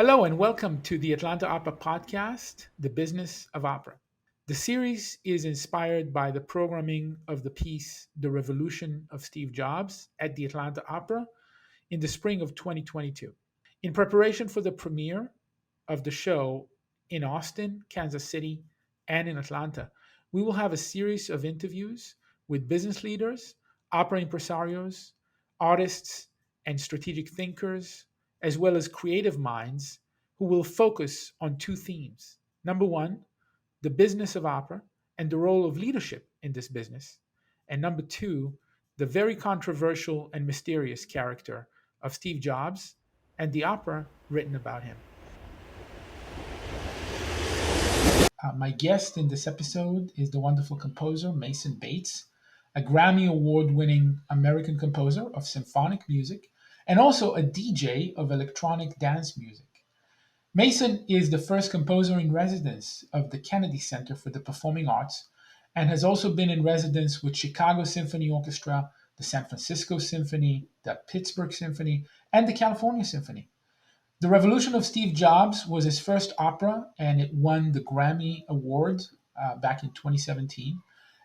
Hello and welcome to the Atlanta Opera Podcast, The Business of Opera. The series is inspired by the programming of the piece The Revolution of Steve Jobs at the Atlanta Opera in the spring of 2022. In preparation for the premiere of the show in Austin, Kansas City, and in Atlanta, we will have a series of interviews with business leaders, opera impresarios, artists, and strategic thinkers, as well as creative minds who will focus on two themes. Number one, the business of opera and the role of leadership in this business. And number two, the very controversial and mysterious character of Steve Jobs and the opera written about him. My guest in this episode is the wonderful composer Mason Bates, a Grammy Award winning American composer of symphonic music and also a DJ of electronic dance music. Mason is the first composer in residence of the Kennedy Center for the Performing Arts and has also been in residence with Chicago Symphony Orchestra, the San Francisco Symphony, the Pittsburgh Symphony, and the California Symphony. The Revolution of Steve Jobs was his first opera, and it won the Grammy Award back in 2017.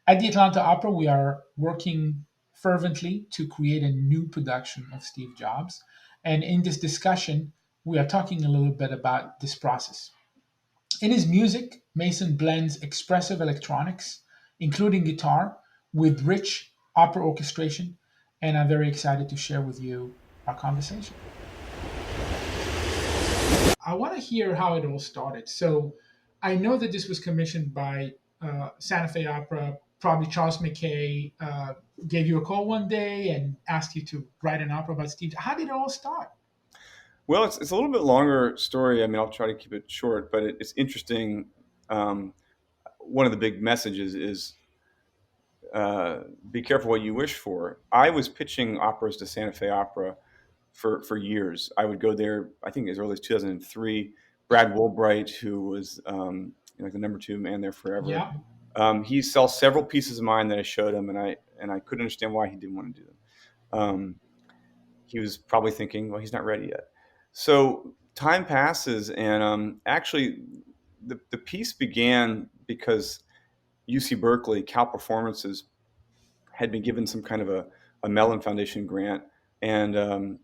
At the Atlanta Opera, we are working fervently to create a new production of Steve Jobs. And in this discussion, we are talking a little bit about this process. In his music, Mason blends expressive electronics, including guitar, with rich opera orchestration, and I'm very excited to share with you our conversation. I want to hear how it all started. So I know that this was commissioned by Santa Fe Opera. Probably Charles McKay gave you a call one day and asked you to write an opera about Steve. How did it all start? Well, it's a little bit longer story. I mean, I'll try to keep it short, but it's interesting. Um, One of the big messages is be careful what you wish for. I was pitching operas to Santa Fe Opera for years. I would go there, I think as early as 2003. Brad Woolbright, who was like the number two man there forever, Yeah. he sells several pieces of mine that I showed him, and I couldn't understand why he didn't want to do them. Um, he was probably thinking, well, he's not ready yet. So time passes, and actually, the piece began because UC Berkeley, Cal Performances, had been given some kind of a Mellon Foundation grant, and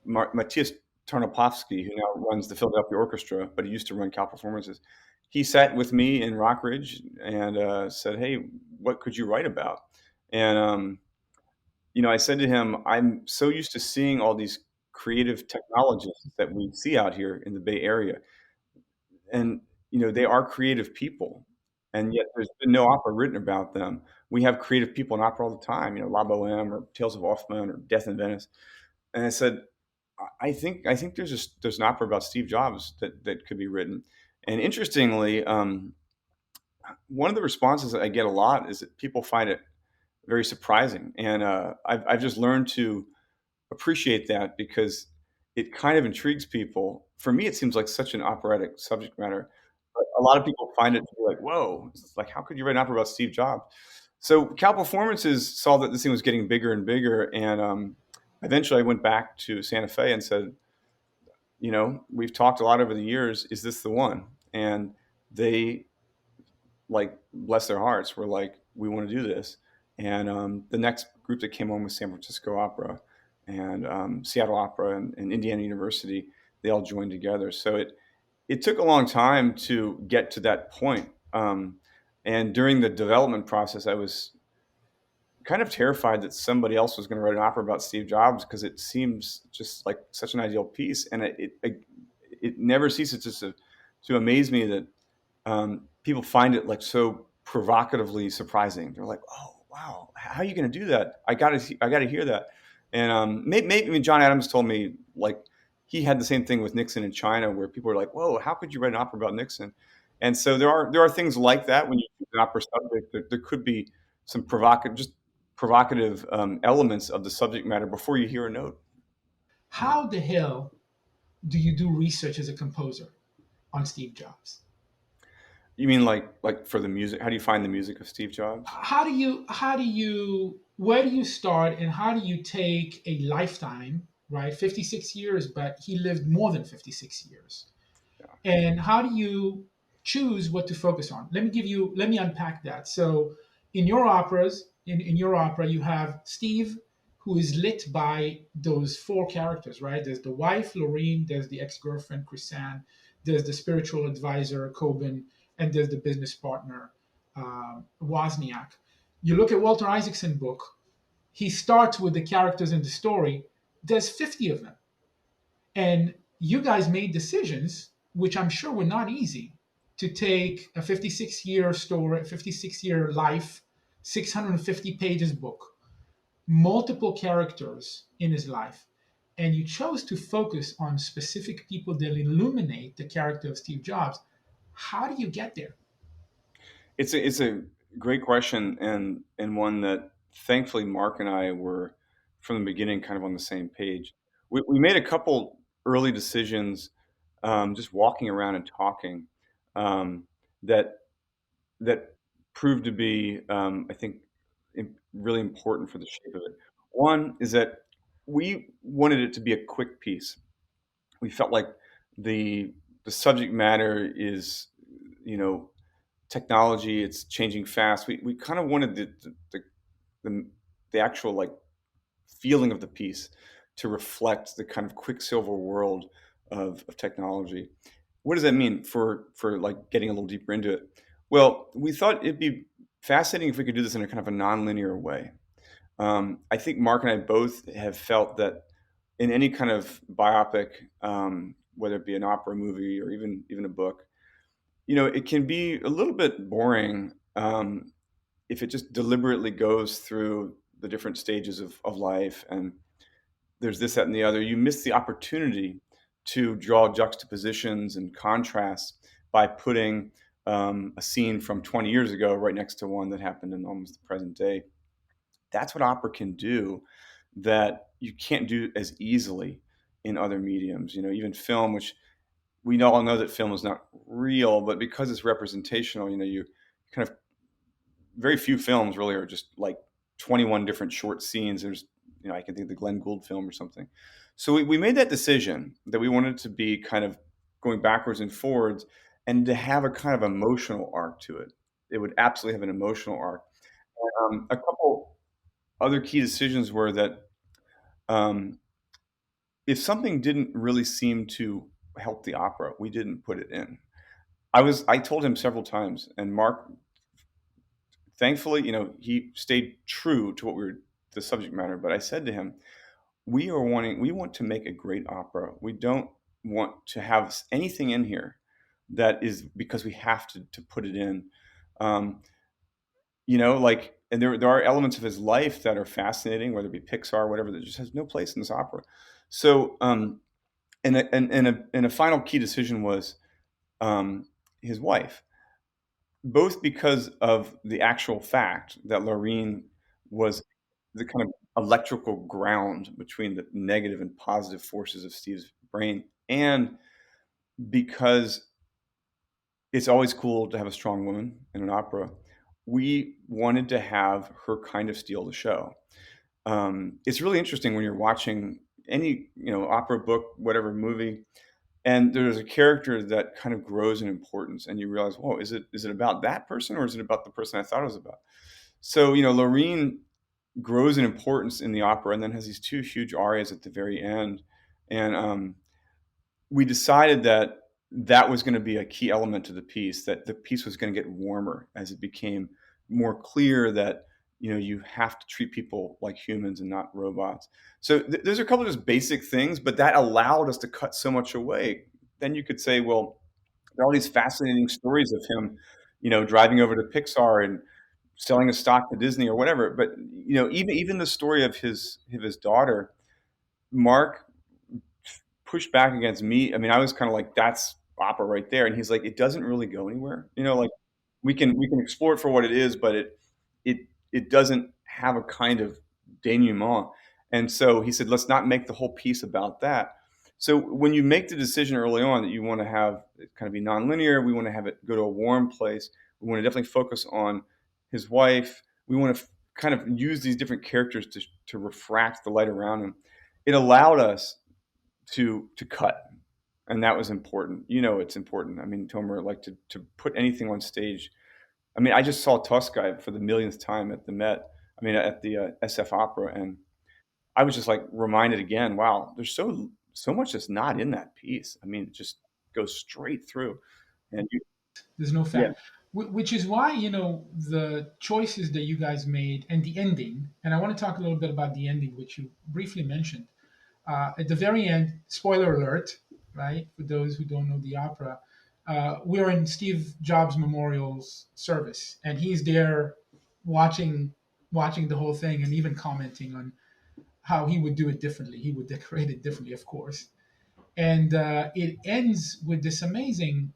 Matthias Tarnopolsky, who now runs the Philadelphia Orchestra, but he used to run Cal Performances, he sat with me in Rockridge and said, "Hey, what could you write about?" And I said to him, I'm so used to seeing all these creative technologists that we see out here in the Bay Area. And, they are creative people. And yet there's been no opera written about them. We have creative people in opera all the time, La Boheme or Tales of Hoffmann or Death in Venice. And I said, I think there's an opera about Steve Jobs that could be written. And interestingly, one of the responses that I get a lot is that people find it very surprising. And I've just learned to appreciate that because it kind of intrigues people. For me, it seems like such an operatic subject matter. But a lot of people find it to be like, whoa, it's like, how could you write an opera about Steve Jobs? So Cal Performances saw that this thing was getting bigger and bigger. And eventually I went back to Santa Fe and said, we've talked a lot over the years. Is this the one? And they, like, bless their hearts, were like, we want to do this. And the next group that came on was San Francisco Opera and Seattle Opera and Indiana University. They all joined together. So it took a long time to get to that point. And during the development process, I was kind of terrified that somebody else was going to write an opera about Steve Jobs because it seems just like such an ideal piece. And it never ceases to amaze me that people find it like so provocatively surprising. They're like, "Oh, wow, how are you going to do that? I got to hear that." And maybe John Adams told me like he had the same thing with Nixon in China, where people were like, "Whoa, how could you write an opera about Nixon?" And so there are things like that when you choose an opera subject. There could be some provocative elements of the subject matter before you hear a note. How the hell do you do research as a composer on Steve Jobs? You mean like for the music? How do you find the music of Steve Jobs? Where do you start and how do you take a lifetime, right? 56 years, but he lived more than 56 years. And how do you choose what to focus on? Let me unpack that. So in your operas, in your opera, you have Steve, who is lit by those four characters, right? There's the wife, Lorene, there's the ex-girlfriend, Chrisanne, there's the spiritual advisor, Coben, and there's the business partner, Wozniak. You look at Walter Isaacson's book, he starts with the characters in the story. There's 50 of them. And you guys made decisions, which I'm sure were not easy, to take a 56-year story, a 56-year life, 650 pages book, multiple characters in his life, and you chose to focus on specific people that illuminate the character of Steve Jobs. How do you get there? It's a great question, and one that thankfully Mark and I were from the beginning kind of on the same page. We made a couple early decisions, just walking around and talking, um, that that proved to be, I think, really important for the shape of it. One is that we wanted it to be a quick piece. We felt like the the subject matter is, you know, technology. It's changing fast. We kind of wanted the the actual like feeling of the piece to reflect the kind of quicksilver world of technology. What does that mean for like getting a little deeper into it? Well, we thought it'd be fascinating if we could do this in a kind of a nonlinear way. I think Mark and I both have felt that in any kind of biopic, whether it be an opera, movie, or even a book, it can be a little bit boring, if it just deliberately goes through the different stages of life, and there's this, that, and the other. You miss the opportunity to draw juxtapositions and contrasts by putting a scene from 20 years ago right next to one that happened in almost the present day. That's what opera can do that you can't do as easily in other mediums. Even film, which we all know that film is not real, but because it's representational, you kind of, very few films really are just like 21 different short scenes. I can think of the Glenn Gould film or something. So we made that decision that we wanted to be kind of going backwards and forwards, and to have a kind of emotional arc to it. It would absolutely have an emotional arc. A couple other key decisions were that, um, if something didn't really seem to help the opera, we didn't put it in. I told him several times, and Mark, thankfully, he stayed true to the subject matter. But I said to him, we want to make a great opera. We don't want to have anything in here that is because we have to put it in. Um, and there are elements of his life that are fascinating, whether it be Pixar or whatever, that just has no place in this opera. So, and a final key decision was, his wife, both because of the actual fact that Lorene was the kind of electrical ground between the negative and positive forces of Steve's brain, and because it's always cool to have a strong woman in an opera. We wanted to have her kind of steal the show. It's really interesting when you're watching any opera, book, whatever movie, and there's a character that kind of grows in importance, and you realize, whoa, is it about that person, or is it about the person I thought it was about? So Lorene grows in importance in the opera, and then has these two huge arias at the very end, and we decided that that was going to be a key element to the piece, that the piece was going to get warmer as it became more clear that you have to treat people like humans and not robots. So there's a couple of just basic things, but that allowed us to cut so much away. Then you could say, well, there are all these fascinating stories of him, driving over to Pixar and selling a stock to Disney or whatever. But even the story of his daughter, Mark pushed back against me. I mean, I was kind of like, that's opera right there, and he's like, it doesn't really go anywhere. Like, we can explore it for what it is, but it it doesn't have a kind of denouement. And so he said, let's not make the whole piece about that. So when you make the decision early on that you want to have it kind of be nonlinear, we want to have it go to a warm place. We want to definitely focus on his wife. We want to kind of use these different characters to refract the light around him. It allowed us to cut. and that was important. You know, it's important. I mean, Tomer, like to put anything on stage. I mean, I just saw Tosca for the millionth time at the Met. I mean, at the SF Opera, and I was just like reminded again. Wow, there's so much that's not in that piece. I mean, it just goes straight through. And you, There's no yeah, fat, which is why the choices that you guys made and the ending. And I want to talk a little bit about the ending, which you briefly mentioned. At the very end, spoiler alert, right? For those who don't know the opera, we're in Steve Jobs Memorial's service, and he's there watching watching the whole thing, and even commenting on how he would do it differently. He would decorate it differently, of course. And it ends with this amazing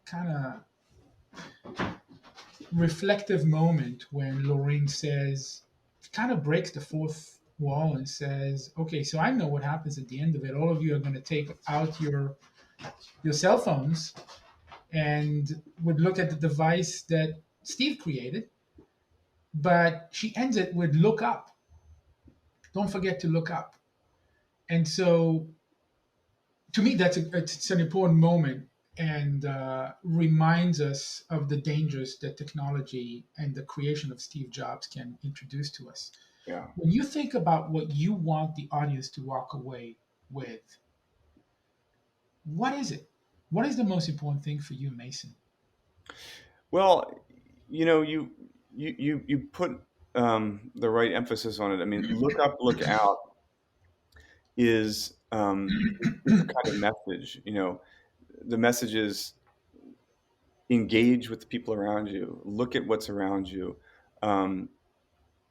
kind of reflective moment when Lorraine says, kind of breaks the fourth wall and says, "Okay, so I know what happens at the end of it. All of you are going to take out your cell phones and would look at the device that Steve created." But she ends it with, "Look up. Don't forget to look up." And so, to me, it's an important moment, and reminds us of the dangers that technology and the creation of Steve Jobs can introduce to us. yeah. When you think about what you want the audience to walk away with, what is it? What is the most important thing for you, Mason? Well, you know, you put the right emphasis on it. I mean, look up, look out is it's a kind of message. You know, the message is engage with the people around you. Look at what's around you. Um,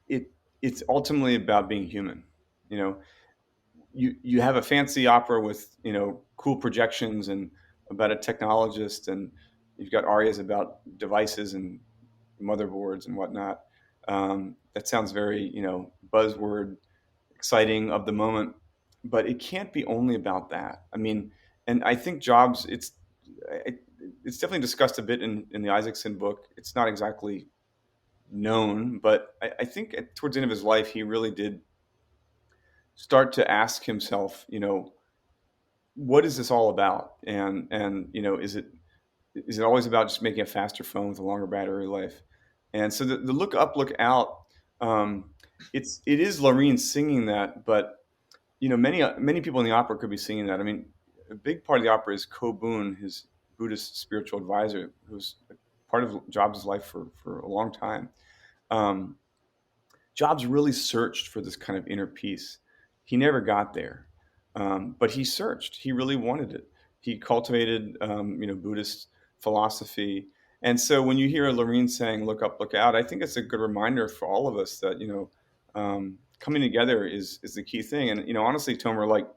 it it's ultimately about being human. You know, you have a fancy opera with cool projections and about a technologist, and you've got arias about devices and motherboards and whatnot. That sounds very buzzword exciting of the moment, but it can't be only about that. I mean, and I think Jobs, it, it's definitely discussed a bit in the Isaacson book. It's not exactly known, but I think towards the end of his life, he really did start to ask himself, what is this all about? And is it always about just making a faster phone with a longer battery life? And so the look up, look out. It is Lorene singing that, but many people in the opera could be singing that. I mean, a big part of the opera is Kobun, his Buddhist spiritual advisor, who's part of Jobs' life for a long time. Um, Jobs really searched for this kind of inner peace. He never got there, but he searched. He really wanted it. He cultivated, Buddhist philosophy. And so when you hear Lorene saying "Look up, look out," I think it's a good reminder for all of us that coming together is the key thing. And honestly, Tomer, like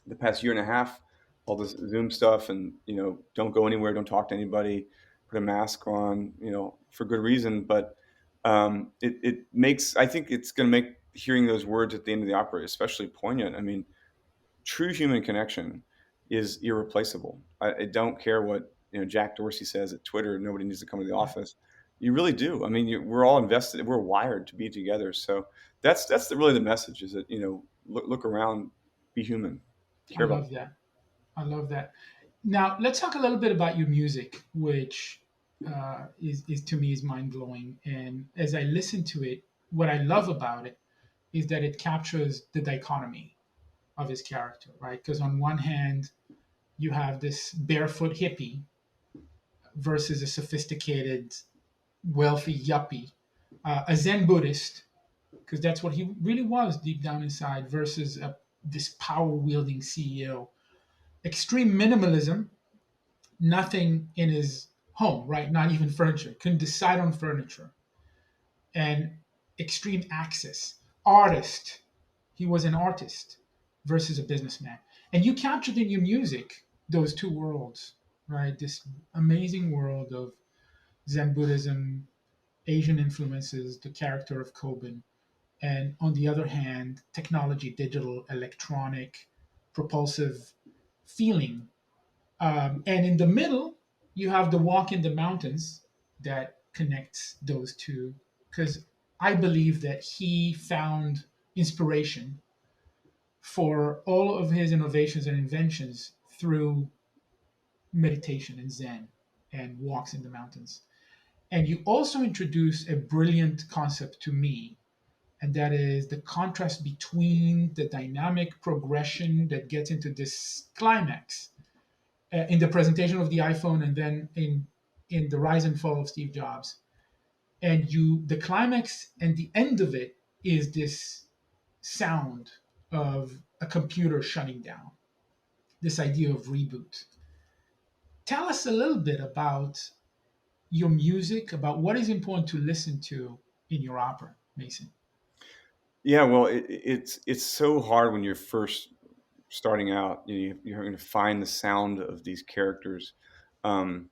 the past year and a half, all this Zoom stuff, and don't go anywhere, don't talk to anybody, put a mask on, for good reason. But it makes, I think it's going to make hearing those words at the end of the opera especially poignant. I mean, true human connection is irreplaceable. I don't care what Jack Dorsey says at Twitter. Nobody needs to come to the Yeah, office. You really do. I mean, we're all invested. We're wired to be together. So really the message is that look around, be human, I care about love that. I love that. Now let's talk a little bit about your music, which is to me is mind blowing. And as I listen to it, what I love about it is that it captures the dichotomy of his character, right? Because on one hand, you have this barefoot hippie versus a sophisticated, wealthy yuppie, a Zen Buddhist, because that's what he really was deep down inside, versus this power wielding CEO. Extreme minimalism, nothing in his home, right? Not even furniture, couldn't decide on furniture. And extreme access, artist, he was an artist versus a businessman. And you captured in your music those two worlds, right? This amazing world of Zen Buddhism, Asian influences, the character of Kobun, and on the other hand, technology, digital, electronic, propulsive feeling. And in the middle, you have the walk in the mountains that connects those two. Because I believe that he found inspiration for all of his innovations and inventions through meditation and Zen and walks in the mountains. And you also introduce a brilliant concept to me, and that is the contrast between the dynamic progression that gets into this climax in the presentation of the iPhone and then in the rise and fall of Steve Jobs. And the climax and the end of it is this sound of a computer shutting down, this idea of reboot. Tell us a little bit about your music, about what is important to listen to in your opera, Mason. Yeah, well, it's so hard when you're first starting out. You're going to find the sound of these characters. Um,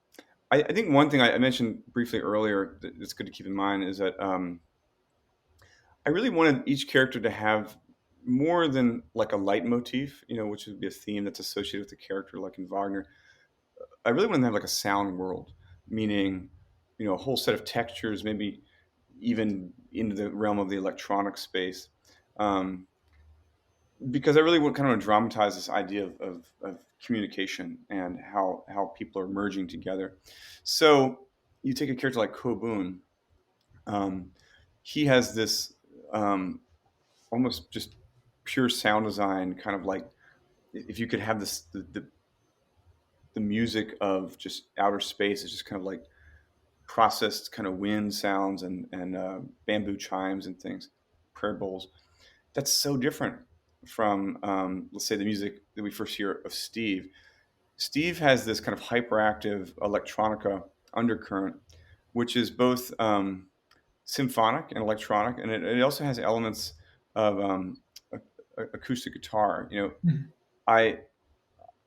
I think one thing I mentioned briefly earlier that's good to keep in mind is that I really wanted each character to have more than like a leitmotif, which would be a theme that's associated with the character, like in Wagner. I really wanted to have like a sound world, meaning, a whole set of textures, maybe even into the realm of the electronic space. Um, because I really want kind of dramatize this idea of communication and how people are merging together. So you take a character like Kobun. Um, he has this almost just pure sound design, kind of like if you could have the music of just outer space is just kind of like processed kind of wind sounds and bamboo chimes and things, prayer bowls. That's so different from let's say the music that we first hear of Steve. Steve has this kind of hyperactive electronica undercurrent, which is both symphonic and electronic, and it also has elements of acoustic guitar. Mhm. I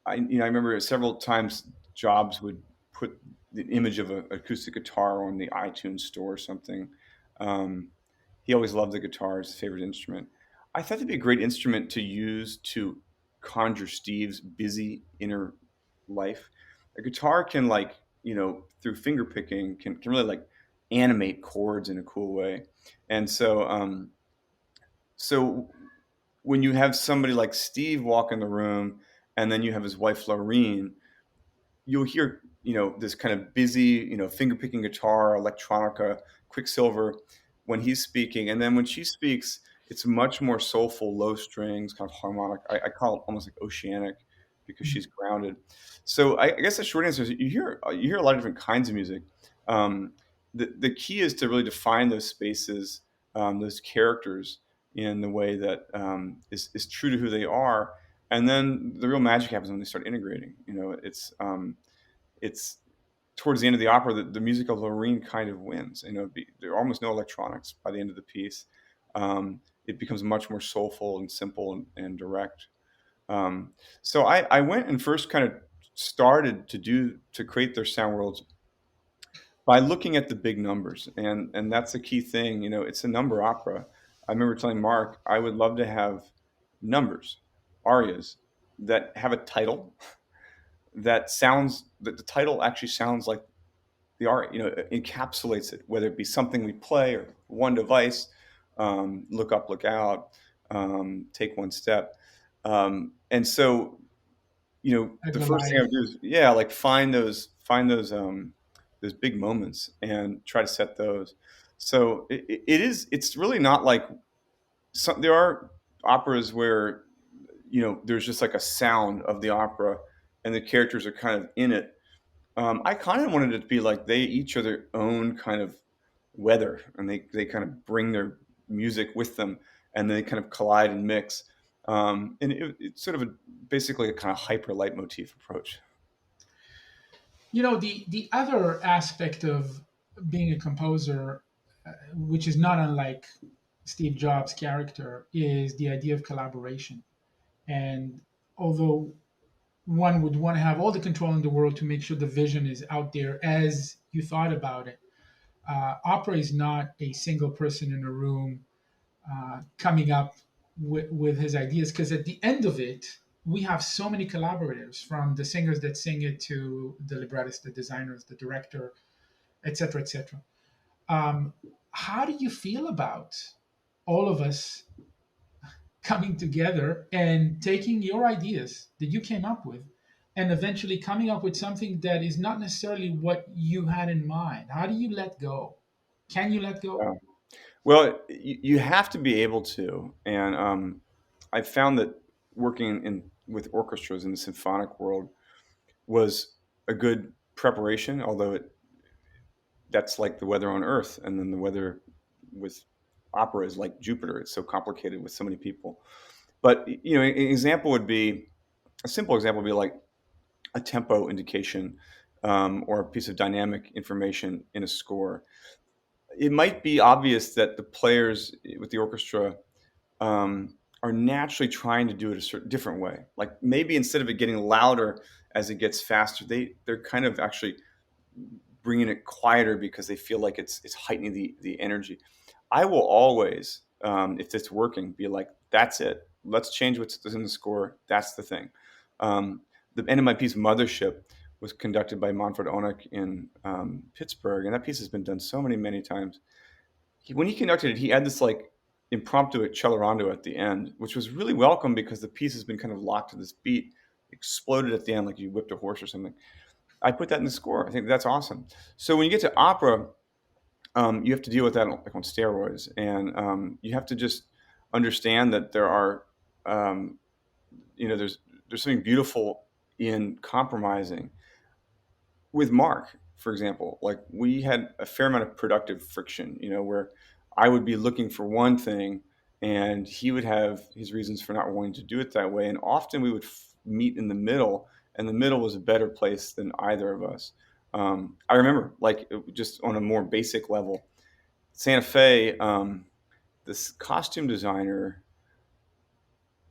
I remember several times Jobs would put the image of an acoustic guitar on the iTunes store or something. Um, he always loved the guitar as his favorite instrument. I thought it'd be a great instrument to use to conjure Steve's busy inner life. A guitar can through finger picking can really like animate chords in a cool way. And so when you have somebody like Steve walk in the room and then you have his wife Laureen, you'll hear this kind of busy finger picking guitar, electronica, Quicksilver when he's speaking, and then when she speaks, it's much more soulful, low strings, kind of harmonic. I call it almost like oceanic because she's grounded. So I guess the short answer is you hear a lot of different kinds of music. Um, the key is to really define those spaces, those characters in the way that is true to who they are, and then the real magic happens when they start integrating. It's towards the end of the opera that the music of Lorraine kind of wins. There are almost no electronics by the end of the piece. It becomes much more soulful and simple and direct. So I went and first kind of started to create their sound worlds by looking at the big numbers, and that's the key thing. It's a number opera. I remember telling Mark I would love to have numbers, arias that have a title that the title actually sounds like the art, encapsulates it, whether it be something we play or one device, look up, look out, take one step. And so, the first thing I would do is, yeah, like find those big moments and try to set those. So it's really not like there are operas where, there's just like a sound of the opera and the characters are kind of in it. I kind of wanted it to be like they each are their own kind of weather, and they kind of bring their music with them, and they kind of collide and mix. And it's sort of basically a kind of hyper leitmotif approach. The other aspect of being a composer, which is not unlike Steve Jobs' character, is the idea of collaboration. And although one would want to have all the control in the world to make sure the vision is out there as you thought about it, opera is not a single person in a room coming up with his ideas, because at the end of it we have so many collaborators, from the singers that sing it to the librettists, the designers, the director, etc., etc. How do you feel about all of us coming together and taking your ideas that you came up with and eventually coming up with something that is not necessarily what you had in mind? How do you let go? Can you let go? Yeah. Well, you have to be able to, and I found that working in with orchestras in the symphonic world was a good preparation. Although that's like the weather on Earth, and then the weather with opera is like Jupiter. It's so complicated with so many people. But an example would be a simple example would be like a tempo indication or a piece of dynamic information in a score. It might be obvious that the players with the orchestra are naturally trying to do it a certain different way. Like maybe instead of it getting louder as it gets faster, they're kind of actually bringing it quieter because they feel like it's heightening the energy. I will always, if it's working, be like, that's it. Let's change what's in the score. That's the thing. The end of my piece, Mothership, was conducted by Manfred Onek in Pittsburgh, and that piece has been done so many times. When he conducted it, he had this like impromptu accelerando at the end, which was really welcome because the piece has been kind of locked to this beat, exploded at the end like you whipped a horse or something. I put that in the score. I think that's awesome. So when you get to opera, you have to deal with that like on steroids, and you have to just understand that there are, um, there's something beautiful in compromising. With Mark, for example, like we had a fair amount of productive friction, where I would be looking for one thing and he would have his reasons for not wanting to do it that way. And often we would meet in the middle, and the middle was a better place than either of us. I remember, like, just on a more basic level, Santa Fe, this costume designer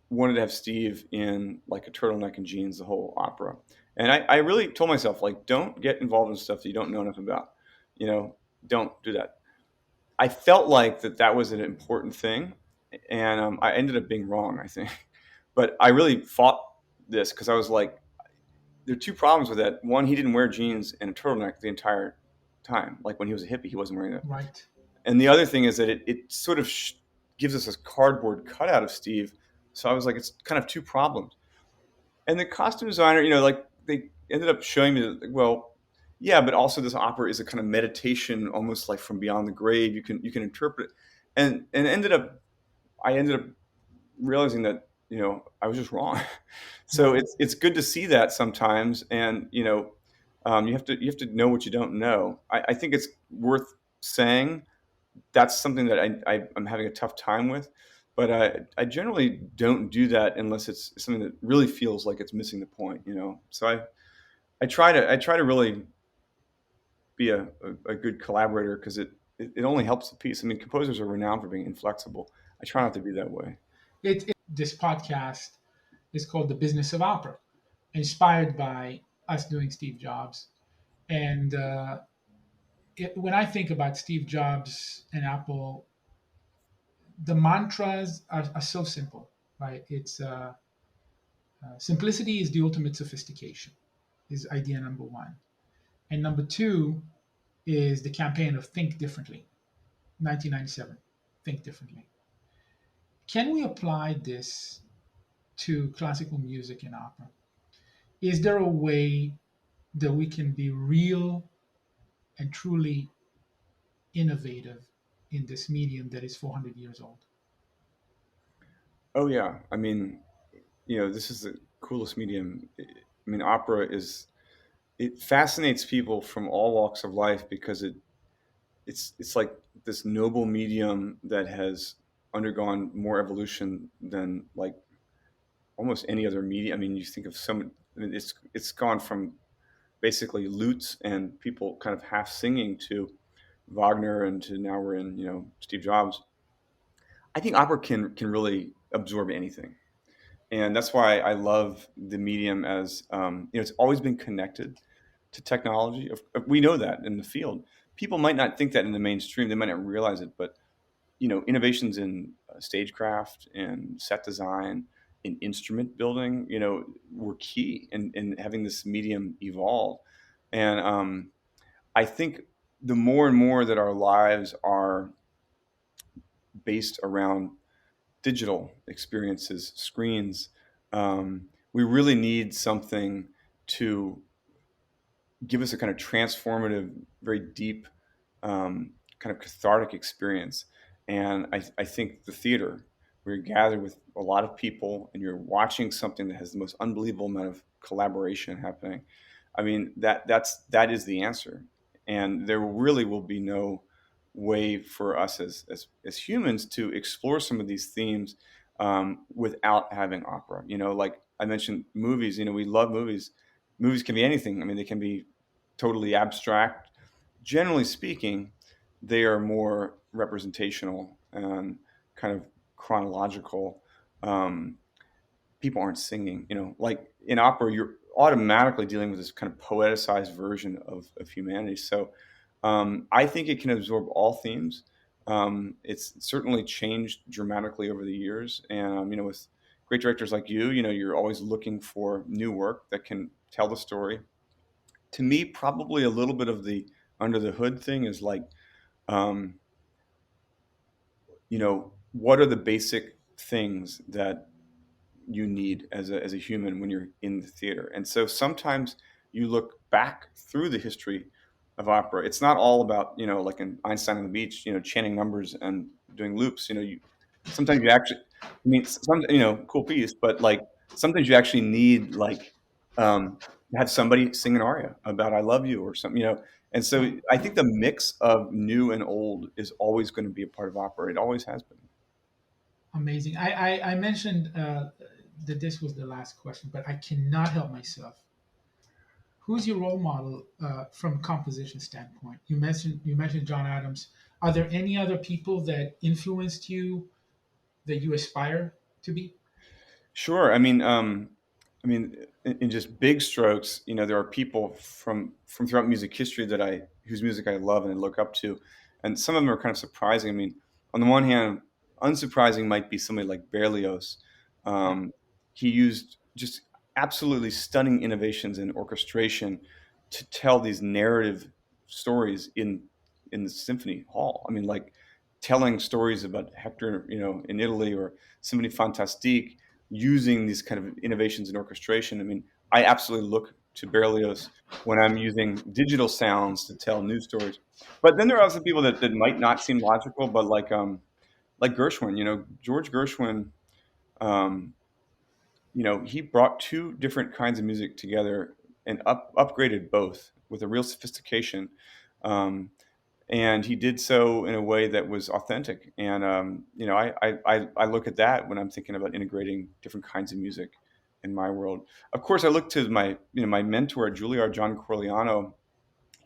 wanted to have Steve in like a turtleneck and jeans the whole opera. And I really told myself, like, don't get involved in stuff that you don't know enough about. You know, don't do that. I felt like that was an important thing, and I ended up being wrong, I think. But I really fought this because I was like, there are two problems with that. One, he didn't wear jeans and a turtleneck the entire time. Like when he was a hippie, he wasn't wearing that. Right. And the other thing is that it sort of gives us a cardboard cutout of Steve. So I was like, it's kind of two problems. And the costume designer, like they ended up showing me that, well, yeah, but also this opera is a kind of meditation, almost like from beyond the grave. You can interpret it, and I ended up realizing that I was just wrong. So Yeah. it's good to see that sometimes, and you have to know what you don't know. I think it's worth saying that's something that I'm having a tough time with. But I generally don't do that unless it's something that really feels like it's missing the point. So I try to really be a good collaborator because it only helps the piece. I mean, composers are renowned for being inflexible. I try not to be that way. This podcast is called The Business of Opera, inspired by us doing Steve Jobs. And when I think about Steve Jobs and Apple, the mantras are so simple, right? It's simplicity is the ultimate sophistication, is idea number one. And number two is the campaign of Think Differently, 1997, Think Differently. Can we apply this to classical music and opera? Is there a way that we can be real and truly innovative in this medium that is 400 years old? Oh yeah, I mean, this is the coolest medium. I mean, opera it fascinates people from all walks of life because it's like this noble medium that has undergone more evolution than like almost any other medium. I mean, you think of some. I mean, it's gone from basically lutes and people kind of half singing to Wagner and to now we're in Steve Jobs. I think opera can really absorb anything, and that's why I love the medium as it's always been connected to technology. We know that in the field. People might not think that in the mainstream; they might not realize it, but innovations in stagecraft and set design, in instrument building, were key in having this medium evolve. And I think the more and more that our lives are based around digital experiences, screens, we really need something to give us a kind of transformative, very deep, kind of cathartic experience. And I think the theater, where you're gathered with a lot of people and you're watching something that has the most unbelievable amount of collaboration happening. I mean, that is the answer. And there really will be no way for us as humans to explore some of these themes without having opera. Like I mentioned, movies. We love movies. Movies can be anything. I mean, they can be totally abstract. Generally speaking, they are more representational and kind of chronological. Um, People aren't singing, like in opera, you're automatically dealing with this kind of poeticized version of humanity. So I think it can absorb all themes. It's certainly changed dramatically over the years. And, with great directors like you're always looking for new work that can tell the story. To me, probably a little bit of the under the hood thing is like, um, what are the basic things that you need as a human when you're in the theater? And so sometimes you look back through the history of opera. It's not all about, like in Einstein on the Beach, chanting numbers and doing loops. Sometimes you actually, I mean, some, cool piece, but like sometimes you actually need like have somebody sing an aria about "I love you" or something. And so Right. I think the mix of new and old is always going to be a part of opera. It always has been. Amazing. I mentioned that this was the last question, but I cannot help myself. Who's your role model from composition standpoint? You mentioned John Adams. Are there any other people that influenced you that you aspire to be? Sure. In just big strokes, there are people from throughout music history whose music I love and I look up to, and some of them are kind of surprising. I mean, on the one hand, unsurprising might be somebody like Berlioz. Right. Um, he used just absolutely stunning innovations in orchestration to tell these narrative stories in the symphony hall. I mean, like telling stories about Hector, in Italy, or Symphonie Fantastique, using these kind of innovations in orchestration. I mean, I absolutely look to Berlioz when I'm using digital sounds to tell news stories. But then there are also people that might not seem logical, but like Gershwin, George Gershwin, um, he brought two different kinds of music together and upgraded both with a real sophistication. Um, and he did so in a way that was authentic. And I look at that when I'm thinking about integrating different kinds of music in my world. Of course, I look to my mentor at Juilliard, John Corigliano.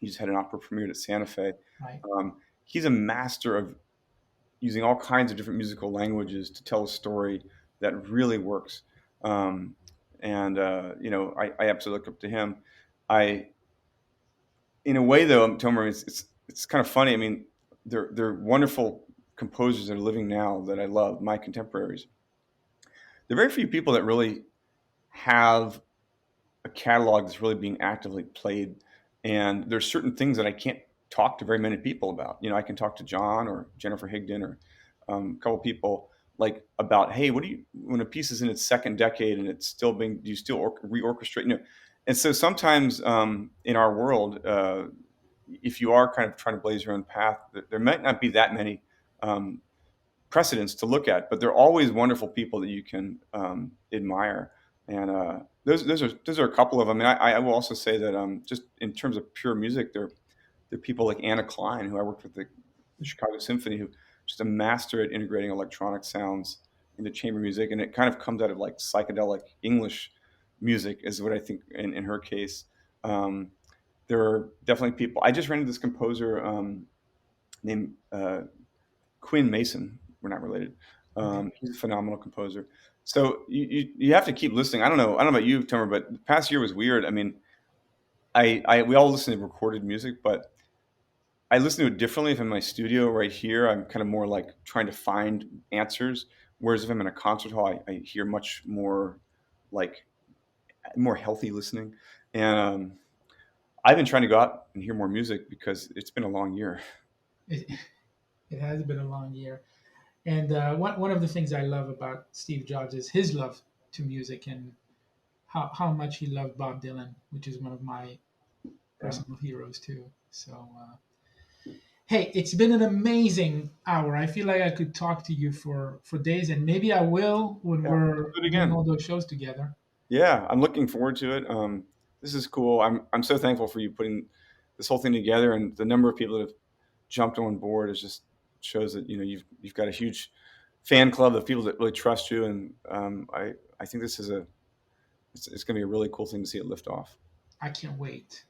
He just had an opera premiered at Santa Fe. Right. He's a master of using all kinds of different musical languages to tell a story that really works. Um, and I absolutely look up to him. I In a way, though, Tomer, it's kind of funny. I mean, they're wonderful composers that are living now that I love, my contemporaries. There are very few people that really have a catalog that's really being actively played, and there's certain things that I can't talk to very many people about. I can talk to John or Jennifer Higdon or a couple people like about, hey, what do you when a piece is in its second decade and it's still being do you still reorchestrate? And so sometimes in our world. If you are kind of trying to blaze your own path, there might not be that many um, precedents to look at, but there are always wonderful people that you can admire. And those are a couple of them. And I will also say that just in terms of pure music, there are people like Anna Klein, who I worked with the Chicago Symphony, who just a master at integrating electronic sounds into chamber music, and it kind of comes out of like psychedelic English music, is what I think in her case. Um, there are definitely people. I just ran into this composer named Quinn Mason. We're not related. Okay. He's a phenomenal composer. So you have to keep listening. I don't know about you, Tomer, but the past year was weird. I mean, we all listen to recorded music, but I listen to it differently. If I'm in my studio right here, I'm kind of more like trying to find answers. Whereas if I'm in a concert hall, I hear much more like more healthy listening. And I've been trying to go out and hear more music because it's been a long year. It, it has been a long year. And one of the things I love about Steve Jobs is his love to music. And how much he loved Bob Dylan, which is one of my Yeah. personal heroes too. So, hey, it's been an amazing hour. I feel like I could talk to you for days, and maybe I will when Yeah. Let's we're do it doing again. all those shows together. Yeah, I'm looking forward to it. This is cool. I'm so thankful for you putting this whole thing together, and the number of people that have jumped on board is just shows that you've got a huge fan club of people that really trust you, and I think this is it's going to be a really cool thing to see it lift off. I can't wait.